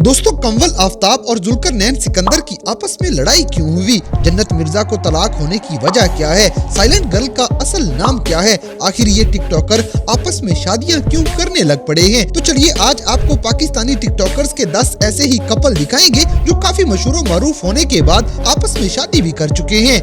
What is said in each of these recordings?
दोस्तों, कंवल आफ्ताब और जुल्करनैन सिकंदर की आपस में लड़ाई क्यों हुई? जन्नत मिर्जा को तलाक होने की वजह क्या है? साइलेंट गर्ल का असल नाम क्या है? आखिर ये टिकटॉकर आपस में शादियां क्यों करने लग पड़े हैं? तो चलिए आज आपको पाकिस्तानी टिकटॉकर्स के 10 ऐसे ही कपल दिखाएंगे जो काफी मशहूर और मारूफ होने के बाद आपस में शादी भी कर चुके हैं।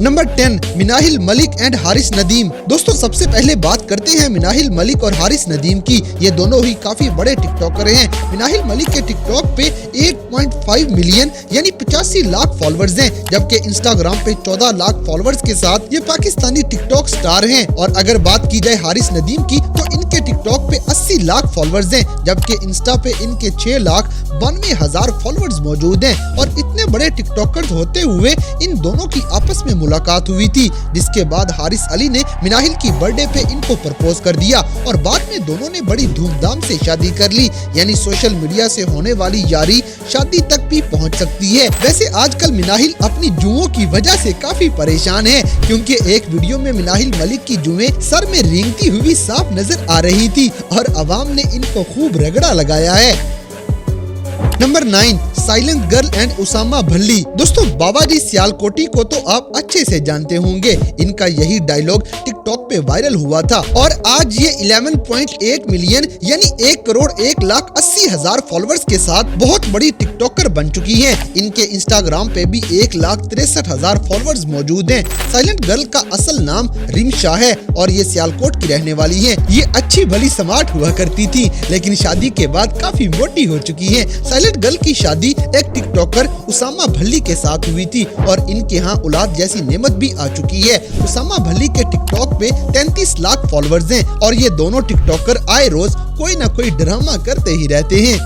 Number 10, Minahil Malik and Haris Nadeem. दोस्तों, सबसे पहले बात करते हैं मिनाहिल मलिक और हारिस नदीम की। ये दोनों ही काफी बड़े टिकटॉकर हैं। मिनाहिल मलिक के टिकटॉक पे 8.5 मिलियन यानी 85 लाख फॉलोअर्स हैं, जबकि इंस्टाग्राम पे 14 लाख फॉलोअर्स के साथ ये पाकिस्तानी टिकटॉक स्टार हैं। और अगर बात की जाए हारिस नदीम की तो इनके टिकटॉक पे 80 लाख फॉलोअर्स हैं, जबकि इंस्टा पे इनके 6,92,000 फॉलोअर्स मौजूद हैं। और इतने बड़े टिकटॉकर होते हुए इन दोनों की आपस में मुलाकात हुई थी, जिसके बाद हारिस अली ने मिनाहिल की बर्थडे पे इनको प्रपोज कर दिया और बाद में दोनों ने बड़ी धूमधाम से शादी कर ली। यानी सोशल मीडिया से होने वाली यारी शादी तक भी पहुंच सकती है। वैसे आजकल मिनाहिल अपनी जुओं की वजह से काफी परेशान है, क्योंकि एक वीडियो में मिनाहिल मलिक की जुएं सर में रेंगती हुई साफ नजर आ रही थी और अवाम ने इनको खूब रगड़ा लगाया है। Number 9, silent girl and Usama Bhalli. दोस्तों, बाबाजी सियालकोटी को तो आप अच्छे से जानते होंगे। इनका यही डायलॉग टिकटॉक पे वायरल हुआ था और आज ये 11.8 मिलियन यानी 1,01,80,000 फॉलोअर्स के साथ बहुत बड़ी टिकटॉकर बन चुकी हैं। इनके इंस्टाग्राम पे भी 1,63,000 फॉलोअर्स मौजूद हैं। साइलेंट गर्ल का असल नाम रिमशा है और ये सियालकोट की रहने वाली है। ये अच्छी भली स्मार्ट हुआ करती थी, लेकिन शादी के बाद काफी मोटी हो चुकी है। साइलेंट गर्ल की शादी एक टिकटॉकर उसामा भल्ली के साथ हुई थी और इनके यहाँ औलाद जैसी नेमत भी आ चुकी है। उसामा भल्ली के टिकटॉक पे 33 लाख फॉलोअर्स हैं और ये दोनों टिकटॉकर आए रोज कोई ना कोई ड्रामा करते ही रहते हैं।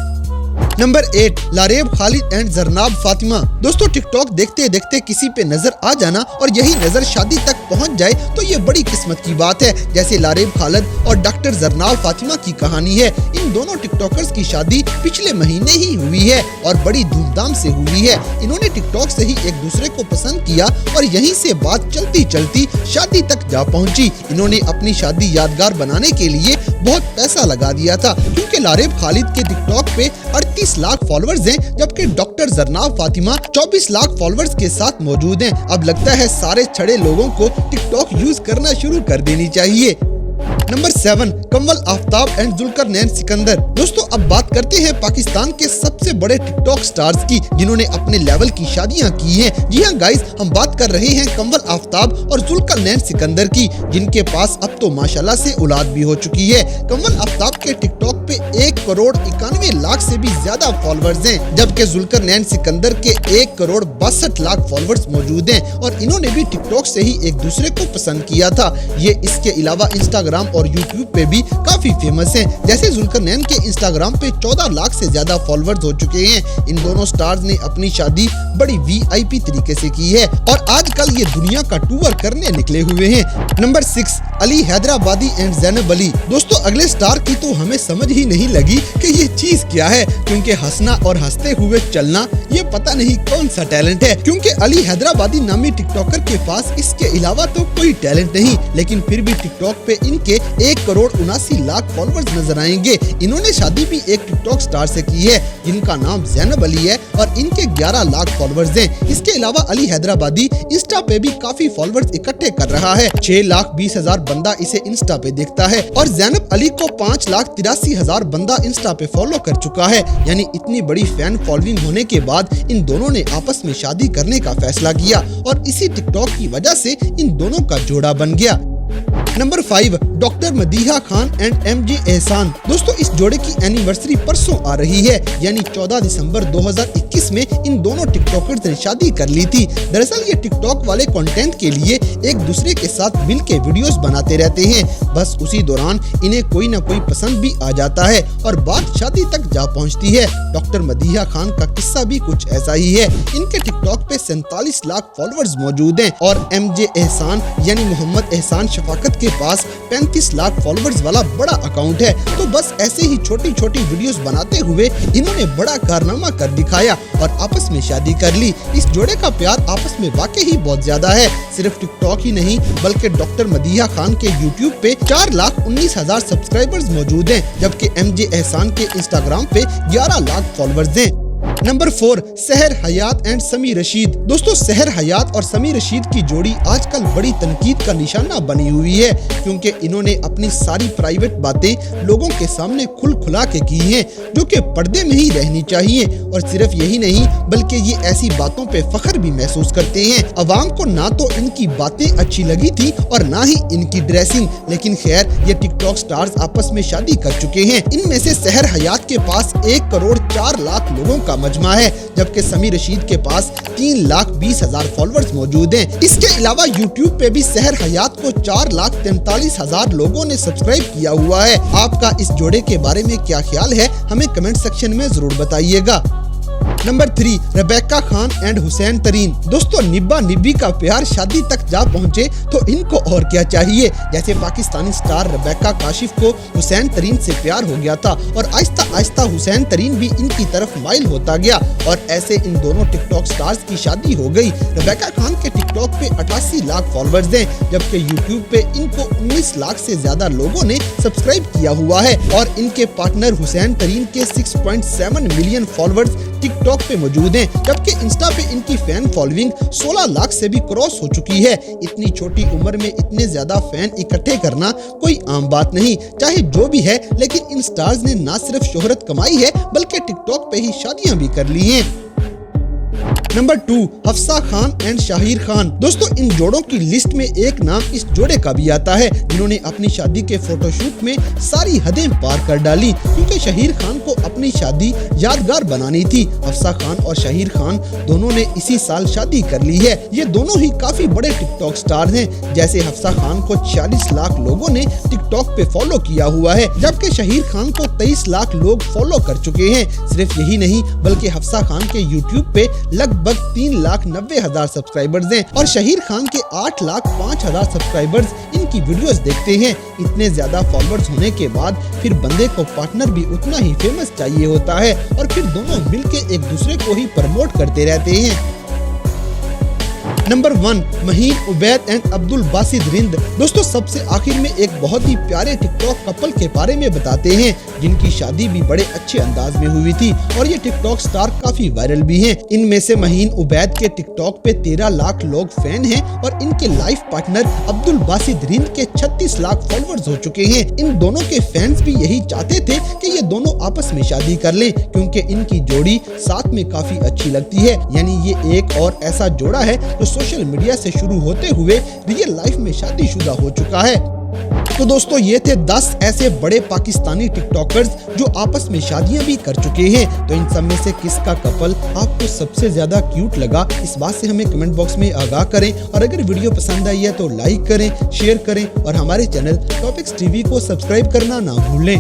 Number 8, Lareb Khalid and जरनाब Fatima. दोस्तों, टिकटॉक देखते देखते किसी पे नजर आ जाना और यही नजर शादी तक पहुंच जाए तो ये बड़ी किस्मत की बात है। जैसे लारेब खालिद और डॉक्टर जरनाब फातिमा की कहानी है। इन दोनों टिकटॉकर्स की शादी पिछले महीने ही हुई है और बड़ी धूमधाम से हुई है। इन्होंने टिकटॉक से ही एक दूसरे को पसंद किया और यहीं से बात चलती चलती शादी तक जा पहुंची। इन्होंने अपनी शादी यादगार बनाने के लिए बहुत पैसा लगा दिया था, क्योंकि लारेब खालिद के टिकटॉक पे 38 लाख फॉलोअर्स हैं, जबकि डॉक्टर जरनाब फातिमा 24 लाख फॉलोअर्स के साथ मौजूद हैं। अब लगता है सारे छड़े लोगों को टिकटॉक यूज करना शुरू कर देनी चाहिए। Number 7, Kanwal Aftab and Zulqarnain Sikandar. दोस्तों, अब बात करते हैं पाकिस्तान के सबसे बड़े टिकटॉक स्टार्स की, जिन्होंने अपने लेवल की शादियां की हैं। जी हाँ गाइस, हम बात कर रहे हैं कंवल आफ्ताब और जुल्करनैन सिकंदर की, जिनके पास अब तो माशाल्लाह से औलाद भी हो चुकी है। कंवल आफ्ताब के टिकटॉक पे 1,91,00,000 से भी ज्यादा फॉलोअर्स हैं, जबकि जुल्करनैन सिकंदर के 1,62,00,000 फॉलोअर्स मौजूद हैं और इन्होंने भी टिकटॉक से ही एक दूसरे को पसंद किया था। ये इसके अलावा इंस्टाग्राम और यूट्यूब पे भी काफी फेमस हैं। जैसे जुल्करनैन के इंस्टाग्राम पे 14 लाख से ज्यादा फॉलोअर्स हो चुके हैं। इन दोनों स्टार्स ने अपनी शादी बड़ी VIP तरीके से की है और आजकल ये दुनिया का टूर करने निकले हुए हैं। Number 6, Ali Hyderabadi and Zainab Ali. दोस्तों, अगले स्टार की तो हमें समझ ही नहीं लगी कि ये चीज क्या है, क्योंकि हंसना और हंसते हुए चलना ये पता नहीं कौन सा टैलेंट है। क्योंकि अली हैदराबादी नामी टिकटॉकर के पास इसके अलावा तो कोई टैलेंट नहीं, लेकिन फिर भी टिकटॉक पे इनके 1,79,00,000 फॉलोअर्स नजर आएंगे। इन्होंने शादी भी एक टिकटॉक स्टार से की है, जिनका नाम ज़ैनब अली है और इनके 11 लाख फॉलोअर्स हैं। इसके अलावा अली हैदराबादी इंस्टा पे भी काफी फॉलोअर्स इकट्ठे कर रहा है। 6,20,000 बंदा इसे इंस्टा पे देखता है और ज़ैनब अली को 5,83,000 बंदा इंस्टा पे फॉलो कर चुका है। यानी इतनी बड़ी फैन फॉलोइंग होने के बाद इन दोनों ने आपस में शादी करने का फैसला किया और इसी टिकटॉक की वजह से इन दोनों का जोड़ा बन गया। Number 5, doctor Madiha Khan and MJ एहसान। दोस्तों, इस जोड़े की एनिवर्सरी परसों आ रही है, यानी 14 दिसंबर 2021 में इन दोनों टिकटॉकर्स ने शादी कर ली थी। दरअसल ये टिकटॉक वाले कंटेंट के लिए एक दूसरे के साथ मिल के वीडियोस बनाते रहते हैं। बस उसी दौरान इन्हें कोई ना कोई पसंद भी आ जाता है और बात शादी तक जा पहुंचती है। डॉक्टर मदीहा खान का किस्सा भी कुछ ऐसा ही है। इनके टिकटॉक पे 47 लाख फॉलोअर्स मौजूद हैं और MJ एहसान यानी मोहम्मद एहसान शफाकत के पास 35 लाख फॉलोअर्स वाला बड़ा अकाउंट है। तो बस ऐसे ही छोटी छोटी वीडियोस बनाते हुए इन्होंने बड़ा कारनामा कर दिखाया और आपस में शादी कर ली। इस जोड़े का प्यार आपस में वाकई ही बहुत ज्यादा है। सिर्फ टिकटॉक ही नहीं बल्कि डॉक्टर मदीहा खान के यूट्यूब पे 4,19,000 सब्सक्राइबर्स मौजूद हैं, जबकि MJ एहसान के इंस्टाग्राम पे 11 लाख फॉलोअर्स हैं। नंबर 4, सहर हयात एंड समी रशीद। दोस्तों, सहर हयात और समी रशीद की जोड़ी आजकल बड़ी तनकीद का निशाना बनी हुई है, क्योंकि इन्होंने अपनी सारी प्राइवेट बातें लोगों के सामने खुल खुला के की हैं, जो कि पर्दे में ही रहनी चाहिए। और सिर्फ यही नहीं बल्कि ये ऐसी बातों पे फख्र भी महसूस करते हैं। अवाम को ना तो इनकी बातें अच्छी लगी थी और ना ही इनकी ड्रेसिंग, लेकिन खैर ये टिकटॉक स्टार्स आपस में शादी कर चुके हैं। इनमें से सहर हयात के पास 1 करोड़ 4 लाख लोगों का मजमा है, जबकि समी रशीद के पास 3,20,000 फॉलोअर्स मौजूद हैं। इसके अलावा यूट्यूब पे भी सहर हयात को 4,43,000 लोगों ने सब्सक्राइब किया हुआ है। आपका इस जोड़े के बारे में क्या ख्याल है, हमें कमेंट सेक्शन में जरूर बताइएगा। Number 3, Rebecca Khan and Hussain तरीन। दोस्तों, निब्बा निब्बी का प्यार शादी तक जा पहुंचे तो इनको और क्या चाहिए। जैसे पाकिस्तानी स्टार रेबेका काशिफ को हुसैन तरीन से प्यार हो गया था और आहिस्ता आहिस्ता हुसैन तरीन भी इनकी तरफ माइल होता गया और ऐसे इन दोनों टिकटॉक स्टार्स की शादी हो गई। रेबेका खान के टिकटॉक पे 88 लाख फॉलोअर्स हैं, जबकि यूट्यूब पे इनको 19 लाख से ज्यादा लोगों ने सब्सक्राइब किया हुआ है और इनके पार्टनर हुसैन तरीन के 6.7 मिलियन फॉलोअर्स टिकटॉक पे मौजूद हैं, जबकि इंस्टा पे इनकी फैन फॉलोइंग 16 लाख से भी क्रॉस हो चुकी है। इतनी छोटी उम्र में इतने ज्यादा फैन इकट्ठे करना कोई आम बात नहीं। चाहे जो भी है, लेकिन इन स्टार्स ने ना सिर्फ शोहरत कमाई है बल्कि टिकटॉक पे ही शादियां भी कर ली हैं। Number 2, Hafsa Khan and Shahir Khan. दोस्तों, इन जोड़ों की लिस्ट में एक नाम इस जोड़े का भी आता है, जिन्होंने अपनी शादी के फोटोशूट में सारी हदें पार कर डाली, क्योंकि शाहिर खान को अपनी शादी यादगार बनानी थी। हफ्सा खान और शाहिर खान दोनों ने इसी साल शादी कर ली है। ये दोनों ही काफी बड़े टिकटॉक स्टार हैं। जैसे हफ्सा खान को 46 लाख लोगों ने टिकटॉक पे फॉलो किया हुआ है, जबकि शाहिर खान को 23 लाख लोग फॉलो कर चुके हैं। सिर्फ यही नहीं बल्कि हफ्सा खान के यूट्यूब पे लगभग 3,90,000 सब्सक्राइबर्स हैं और शाहिर खान के 8,05,000 सब्सक्राइबर्स इनकी वीडियोस देखते हैं। इतने ज्यादा फॉलोअर्स होने के बाद फिर बंदे को पार्टनर भी उतना ही फेमस चाहिए होता है और फिर दोनों मिलके एक दूसरे को ही प्रमोट करते रहते हैं। नंबर 1, महीन उबैद एंड अब्दुल बासित रिंद। दोस्तों, सबसे आखिर में एक बहुत ही प्यारे टिकटॉक कपल के बारे में बताते हैं, जिनकी शादी भी बड़े अच्छे अंदाज में हुई थी और ये टिकटॉक स्टार काफी वायरल भी हैं। इनमें से महीन उबैद के टिकटॉक पे 13 लाख लोग फैन हैं और इनके लाइफ पार्टनर अब्दुल बासित रिंद के 36 लाख फॉलोअर्स हो चुके हैं। इन दोनों के फैंस भी यही चाहते थे कि ये दोनों आपस में शादी कर लें, क्योंकि इनकी जोड़ी साथ में काफी अच्छी लगती है। यानी ये एक और ऐसा जोड़ा है जो सोशल मीडिया से शुरू होते हुए रियल लाइफ में शादीशुदा हो चुका है। तो दोस्तों, ये थे 10 ऐसे बड़े पाकिस्तानी टिकटॉकर्स जो आपस में शादियां भी कर चुके हैं। तो इन सब में से किसका कपल आपको सबसे ज्यादा क्यूट लगा, इस बात से हमें कमेंट बॉक्स में आगाह करें। और अगर वीडियो पसंद आई है तो लाइक करें, शेयर करें और हमारे चैनल टॉपिक्स टीवी को सब्सक्राइब करना ना भूलें।